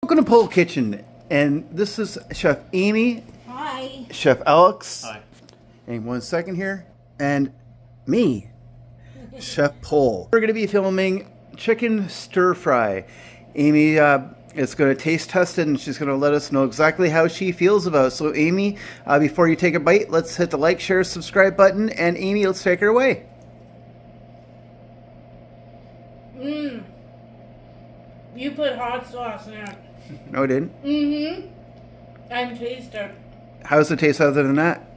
Welcome to Poul Kitchen, and this is Chef Amy. Hi. Chef Alex. Hi. And 1 second here, and me, Chef Poul. We're going to be filming chicken stir fry. Amy is going to taste test it, and she's going to let us know exactly how she feels about it. So Amy, before you take a bite, let's hit the like, share, subscribe button, and Amy, let's take her away. You put hot sauce in it. No, I didn't. And taster. How's the taste other than that?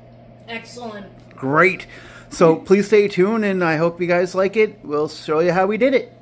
Excellent. Great. So please stay tuned, and I hope you guys like it. We'll show you how we did it.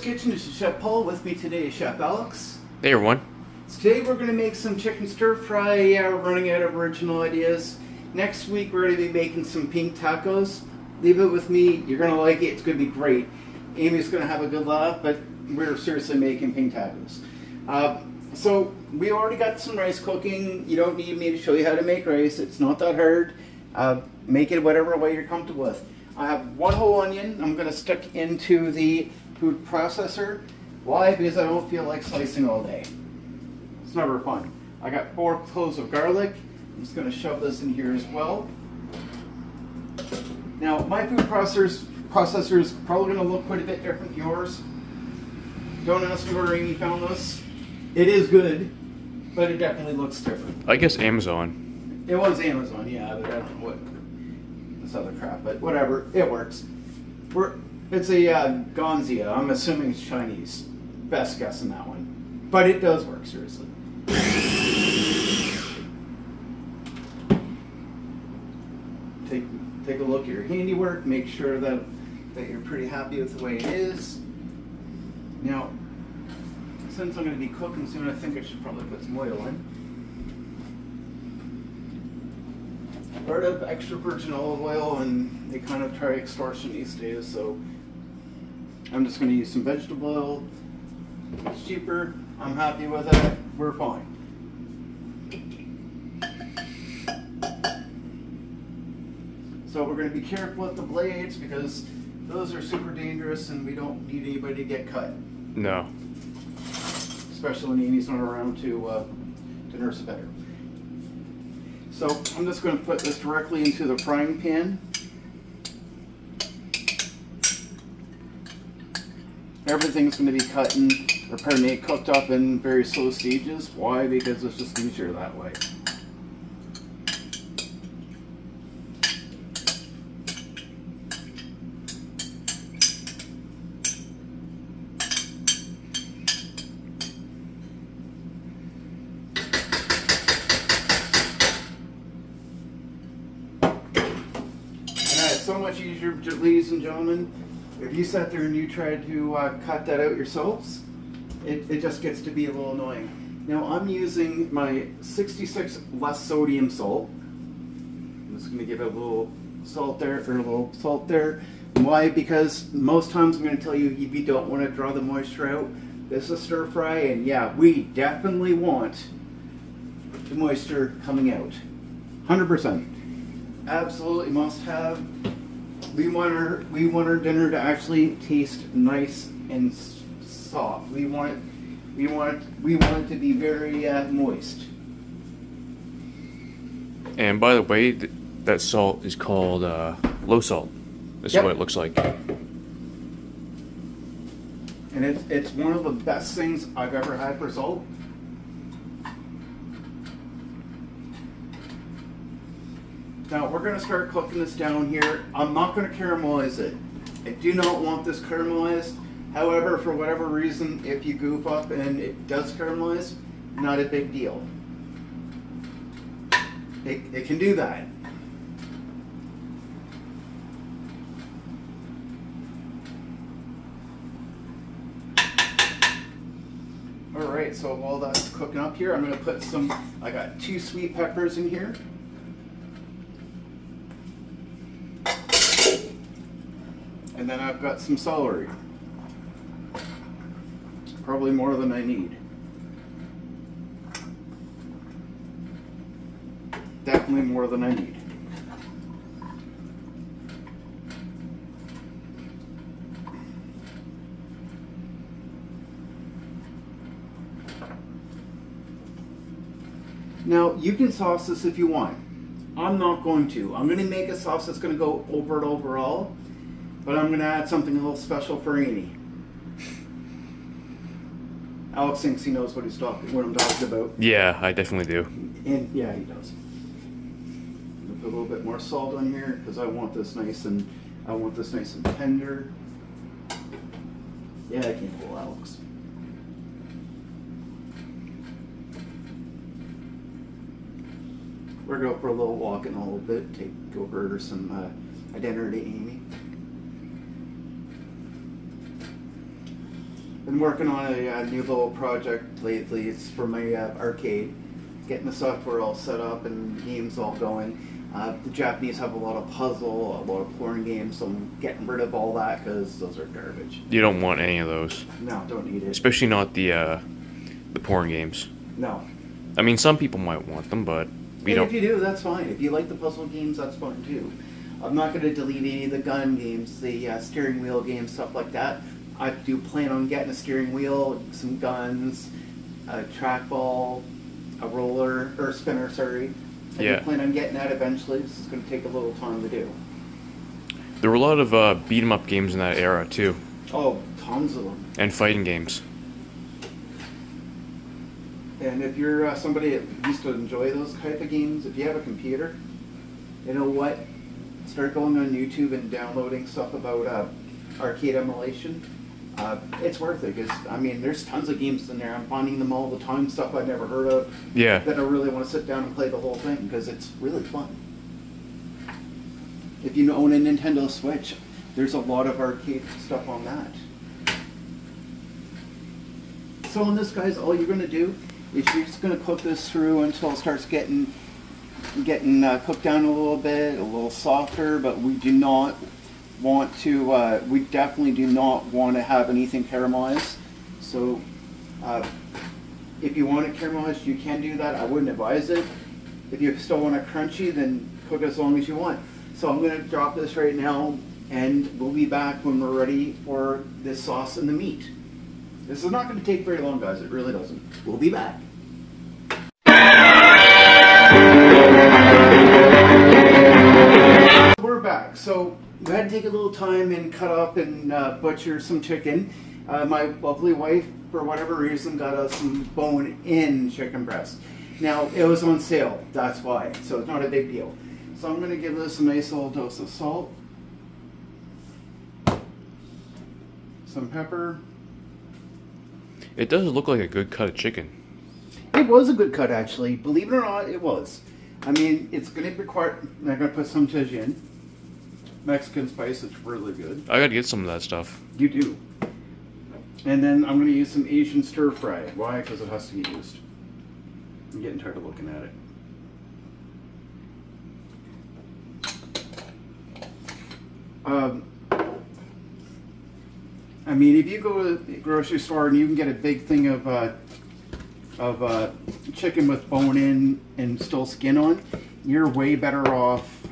Kitchen. This is Chef Poul. With me today is Chef Alex. Hey everyone. Today we're going to make some chicken stir fry. Yeah, we're running out of original ideas. Next week we're going to be making some pink tacos. Leave it with me. You're going to like it. It's going to be great. Amy's going to have a good laugh, but we're seriously making pink tacos. So we already got some rice cooking. You don't need me to show you how to make rice. It's not that hard. Make it whatever way you're comfortable with. I have one whole onion. I'm going to stick into the food processor. Why? Because I don't feel like slicing all day. It's never fun. I got 4 cloves of garlic. I'm just going to shove this in here as well. Now, my food processor is probably going to look quite a bit different than yours. Don't ask me where Amy found this. It is good, but it definitely looks different. I guess Amazon. It was Amazon, yeah, but I don't know what this other crap, but whatever, it works. It's a Gonzia. I'm assuming it's Chinese. Best guess on that one. But it does work, seriously. Take a look at your handiwork. Make sure that you're pretty happy with the way it is. Now, since I'm going to be cooking soon, I think I should probably put some oil in. Part of extra virgin olive oil, and they kind of try extortion these days, so I'm just going to use some vegetable oil. It's cheaper. I'm happy with it. We're fine. So we're going to be careful with the blades because those are super dangerous and we don't need anybody to get cut. No. Especially when Amy's not around to nurse it better. So I'm just going to put this directly into the frying pan. Everything's going to be cooked up in very slow stages. Why? Because it's just easier that way. So much easier, ladies and gentlemen. If you sat there and you tried to cut that out yourselves, it just gets to be a little annoying. Now I'm using my 66 less sodium salt. I'm just going to give it a little salt there, Why? Because most times I'm going to tell you if you don't want to draw the moisture out. This is stir fry, and yeah, we definitely want the moisture coming out. 100%. Absolutely must have. We want our dinner to actually taste nice and soft. We want it to be very moist. And by the way, that salt is called low salt. This is what it looks like. And it's one of the best things I've ever had for salt. Now we're going to start cooking this down here. I'm not going to caramelize it. I do not want this caramelized. However, for whatever reason, if you goof up and it does caramelize, not a big deal. It can do that. Alright, so while that's cooking up here, I'm going to put some, I got 2 sweet peppers in here. And then I've got some celery. Probably more than I need. Definitely more than I need. Now, you can sauce this if you want. I'm not going to. I'm going to make a sauce that's going to go over it overall, but I'm going to add something a little special for Amy. Alex thinks he knows what what I'm talking about. Yeah, I definitely do. And yeah, he does. Put a little bit more salt on here because I want this nice and tender. Yeah, I can pull Alex. We're going to go for a little walk in a little bit, go order some dinner to Amy. Been working on a new little project lately. It's for my arcade, getting the software all set up and games all going. The Japanese have a lot of puzzle, a lot of porn games, so I'm getting rid of all that because those are garbage. You don't want any of those. No, don't need it. Especially not the porn games. No. I mean, some people might want them, but we don't. If you do, that's fine. If you like the puzzle games, that's fine too. I'm not going to delete any of the gun games, the steering wheel games, stuff like that. I do plan on getting a steering wheel, some guns, a trackball, a roller, or spinner, sorry. I do plan on getting that eventually. This is going to take a little time to do. There were a lot of beat 'em up games in that era too. Oh, tons of them. And fighting games. And if you're somebody that used to enjoy those type of games, if you have a computer, you know what? Start going on YouTube and downloading stuff about arcade emulation. It's worth it because, I mean, there's tons of games in there. I'm finding them all the time, stuff I've never heard of. Yeah. That I really want to sit down and play the whole thing because it's really fun. If you own a Nintendo Switch, there's a lot of arcade stuff on that. So on this, guys, all you're going to do is you're just going to cook this through until it starts getting cooked down a little bit, a little softer, but we do not want to, we definitely do not want to have anything caramelized. So if you want it caramelized, you can do that. I wouldn't advise it. If you still want it crunchy, then cook it as long as you want. So I'm going to drop this right now, and we'll be back when we're ready for this sauce and the meat. This is not going to take very long, guys. It really doesn't. We'll be back. We're back. So we had to take a little time and cut up and butcher some chicken. My lovely wife, for whatever reason, got us some bone-in chicken breast. Now, it was on sale, that's why, so it's not a big deal. So I'm going to give this a nice little dose of salt, some pepper. It does look like a good cut of chicken. It was a good cut, actually. Believe it or not, it was. I mean, it's going to require, I'm going to put some Tajin. Mexican spice, it's really good. I gotta get some of that stuff. You do. And then I'm going to use some Asian stir fry. Why? Because it has to be used. I'm getting tired of looking at it. I mean, if you go to the grocery store and you can get a big thing of chicken with bone in and still skin on, you're way better off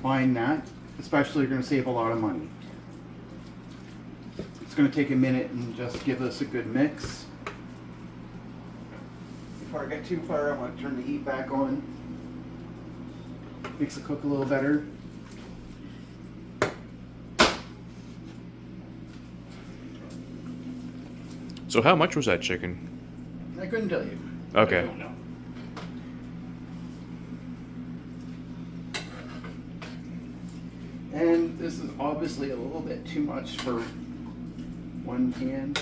buying that. Especially, you're going to save a lot of money. It's going to take a minute and just give this a good mix. Before I get too far, I want to turn the heat back on. Makes it cook a little better. So how much was that chicken? I couldn't tell you. Okay. I don't know. And this is obviously a little bit too much for one can.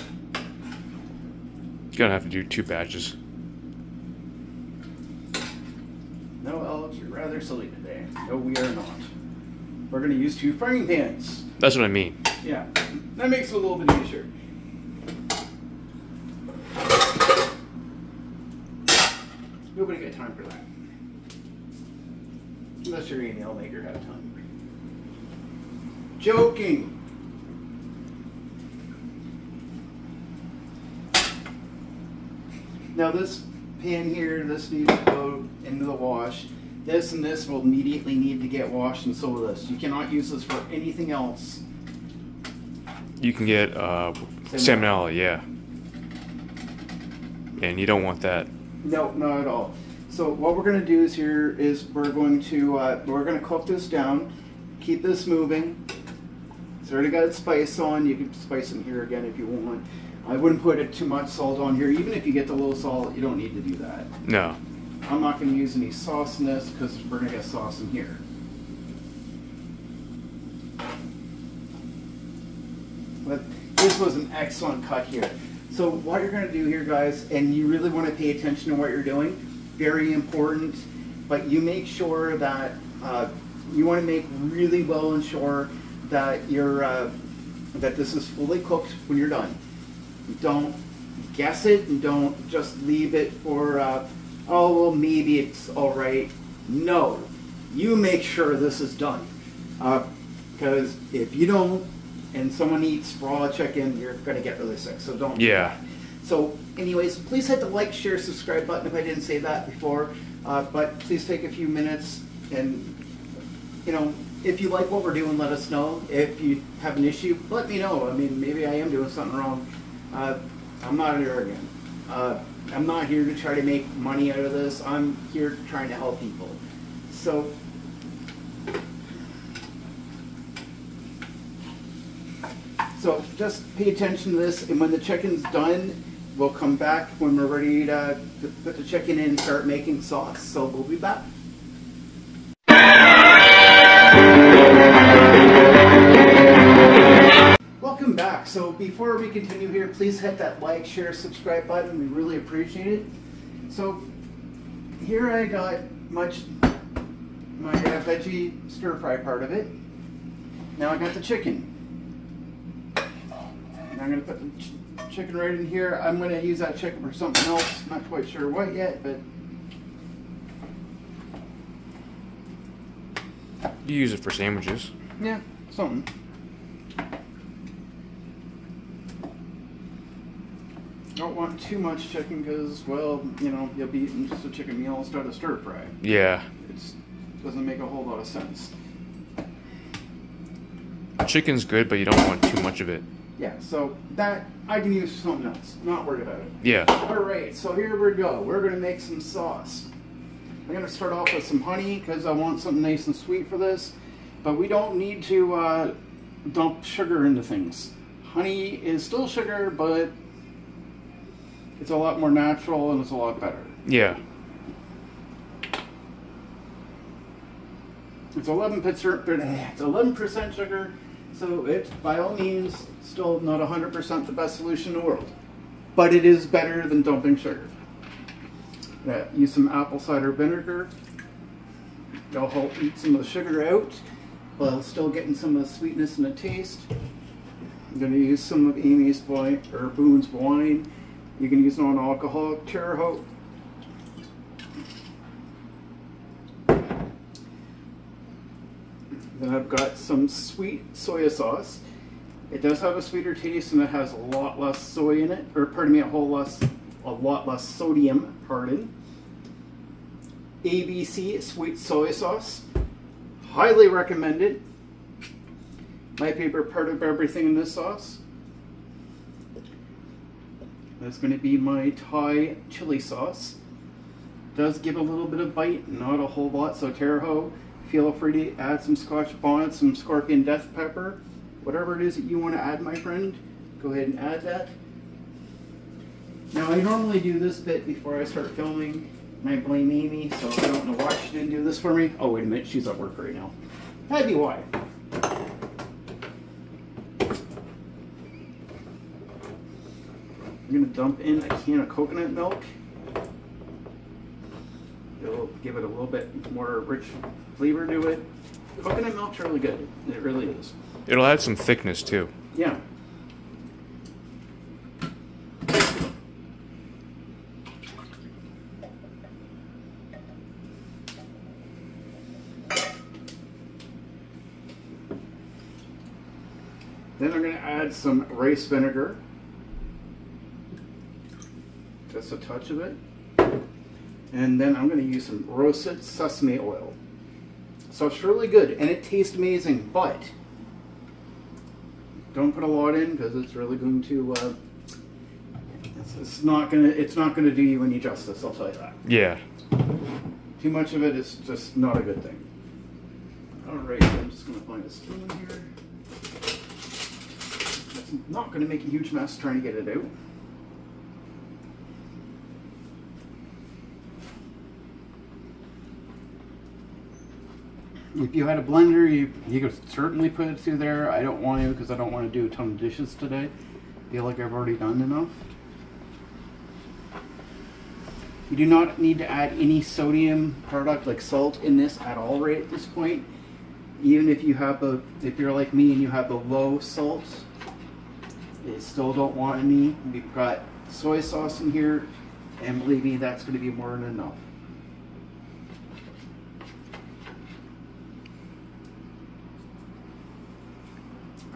You're gonna have to do 2 batches. No, Alex, you're rather silly today. No, we are not. We're going to use 2 frying pans. That's what I mean. Yeah, that makes it a little bit easier. Nobody got time for that. Unless you're a nail maker, have time. Joking. Now this pan here, this needs to go into the wash. This and this will immediately need to get washed, and so will this. You cannot use this for anything else. You can get salmonella, yeah. And you don't want that. No, not at all. So what we're going to do is we're going to cook this down, keep this moving. It's already got its spice on. You can spice in here again if you want. I wouldn't put it too much salt on here. Even if you get the low salt, you don't need to do that. No. I'm not going to use any sauce in this because we're going to get sauce in here. But this was an excellent cut here. So what you're going to do here, guys, and you really want to pay attention to what you're doing, very important, but you make sure that you want to make really well and sure that that this is fully cooked when you're done. Don't guess it and don't just leave it for, oh, well, maybe it's all right. No, you make sure this is done. Because if you don't, and someone eats raw chicken, you're going to get really sick, so don't do that. So anyways, please hit the like, share, subscribe button if I didn't say that before. But please take a few minutes and, you know, if you like what we're doing, let us know. If you have an issue, let me know. I mean, maybe I am doing something wrong. I'm not arrogant. I'm not here to try to make money out of this. I'm here trying to help people. So, just pay attention to this, and when the chicken's done, we'll come back when we're ready to put the chicken in and start making sauce. So we'll be back. Welcome back. So before we continue here, please hit that like, share, subscribe button. We really appreciate it. So here I got my veggie stir fry part of it. Now I got the chicken. And I'm going to put the chicken right in here. I'm going to use that chicken for something else. Not quite sure what yet, but You use it for sandwiches. yeah, something. Don't want too much chicken because, well, you know, you'll be eating just a chicken meal instead of stir fry. Yeah. It doesn't make a whole lot of sense. Chicken's good, but you don't want too much of it. Yeah, so that I can use for something else. Not worried about it. Yeah. Alright, so here we go. We're going to make some sauce. I'm going to start off with some honey because I want something nice and sweet for this. But we don't need to dump sugar into things. Honey is still sugar, but it's a lot more natural and it's a lot better. Yeah. It's 11% sugar, so it's by all means still not 100% the best solution in the world. But it is better than dumping sugar. Use some apple cider vinegar. It'll help eat some of the sugar out, while still getting some of the sweetness and the taste. I'm going to use some of Amy's wine, or Boone's wine. You can use non-alcoholic Terre Haute. Then I've got some sweet soy sauce. It does have a sweeter taste and it has a lot less soy in it, or pardon me, a lot less sodium, pardon. ABC sweet soy sauce. Highly recommended. My favorite part of everything in this sauce. That's going to be my Thai chili sauce. Does give a little bit of bite, not a whole lot, so Terre Haute, feel free to add some Scotch bonnet, some scorpion death pepper, whatever it is that you want to add, my friend, go ahead and add that. Now I normally do this bit before I start filming, and I blame Amy, so I don't know why she didn't do this for me. Oh, wait a minute, she's at work right now. That'd be why. I'm gonna dump in a can of coconut milk. It'll give it a little bit more rich flavor to it. Coconut milk's really good. It really is. It'll add some thickness too. Yeah. Then I'm going to add some rice vinegar. Just a touch of it. And then I'm going to use some roasted sesame oil. So it's really good and it tastes amazing, but don't put a lot in because it's really going to it's not gonna do you any justice, I'll tell you that. Yeah. Too much of it is just not a good thing. Alright, I'm just gonna find a spoon here. It's not gonna make a huge mess trying to get it out. If you had a blender, you could certainly put it through there. I don't want to because I don't want to do a ton of dishes today. I feel like I've already done enough. You do not need to add any sodium product like salt in this at all right at this point. Even if you have if you're like me and you have the low salt, you still don't want any. We've got soy sauce in here, and believe me, that's going to be more than enough.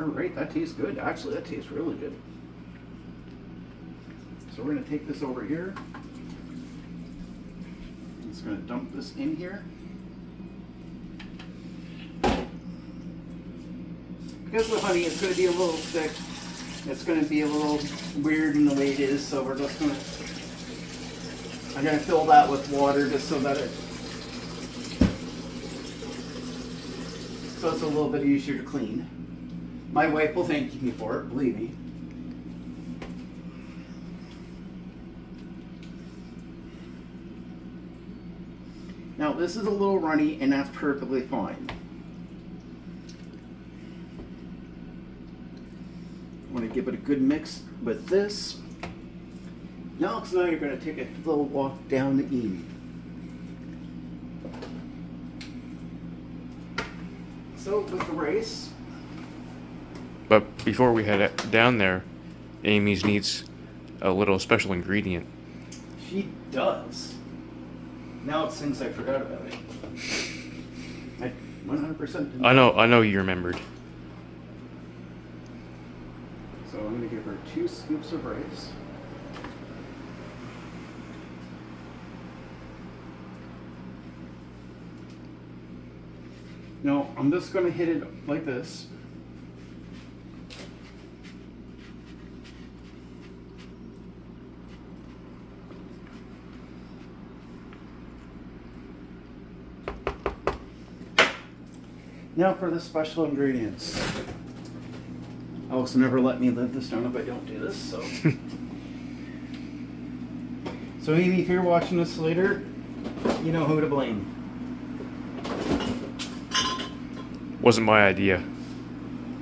Alright, that tastes good. Actually, that tastes really good. So we're going to take this over here. I'm just going to dump this in here. Because the honey is going to be a little thick. It's going to be a little weird in the way it is, so we're just going to... I'm going to fill that with water just so that it's a little bit easier to clean. My wife will thank me for it, believe me. Now this is a little runny and that's perfectly fine. I want to give it a good mix with this. Now you're going to take a little walk down the Amy. So with the rice. But before we head down there, Amy's needs a little special ingredient. She does. Now it's things I forgot about it. I 100% didn't. I know you remembered. So I'm going to give her 2 scoops of rice. Now I'm just going to hit it like this. Now for the special ingredients. Alex will never let me live this down if I don't do this, so. So Amy, if you're watching this later, you know who to blame. Wasn't my idea.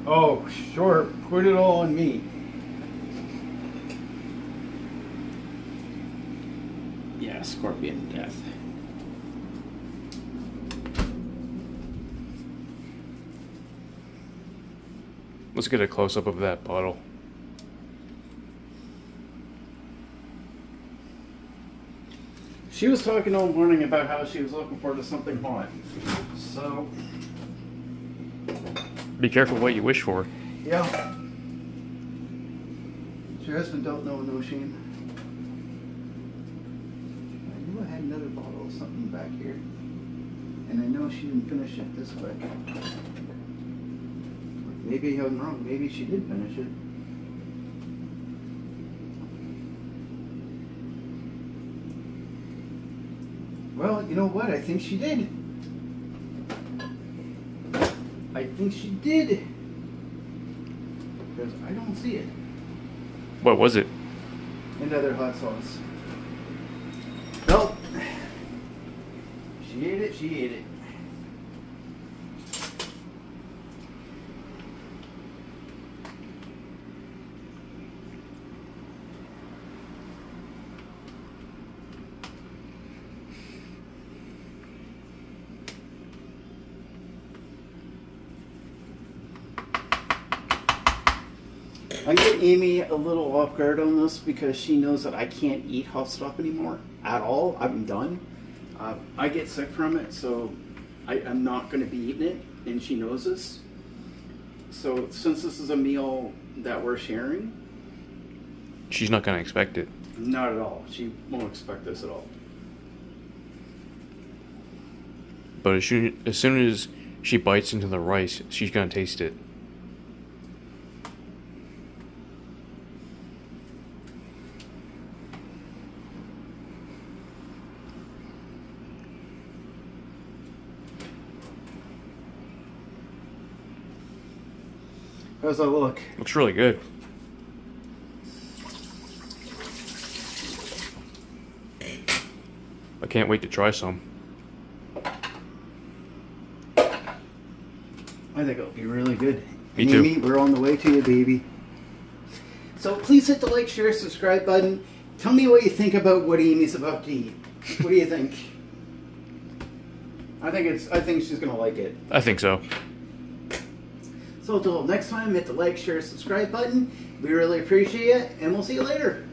Oh, sure, put it all on me. Yeah, scorpion death. Let's get a close-up of that bottle. She was talking all morning about how she was looking forward to something hot. So... Be careful what you wish for. Yeah. Your husband don't know no shame. I knew I had another bottle of something back here. And I know she didn't finish it this quick. Maybe I'm wrong. Maybe she did finish it. Well, you know what? I think she did. I think she did. Because I don't see it. What was it? and other hot sauce. Nope. She ate it, she ate it. I'm getting Amy a little off guard on this because she knows that I can't eat hot stuff anymore at all. I'm done. I get sick from it, so I'm not going to be eating it, and she knows this. So since this is a meal that we're sharing, She's not going to expect it. not at all. She won't expect this at all. But as soon as she bites into the rice, she's going to taste it. How's that look? Looks really good. I can't wait to try some. I think it'll be really good. Me And too. Amy, we're on the way to you, baby. So please hit the like, share, subscribe button. Tell me what you think about what Amy's about to eat. What do you think? I think she's gonna like it. I think so. So until next time, hit the like, share, subscribe button. We really appreciate it, and we'll see you later.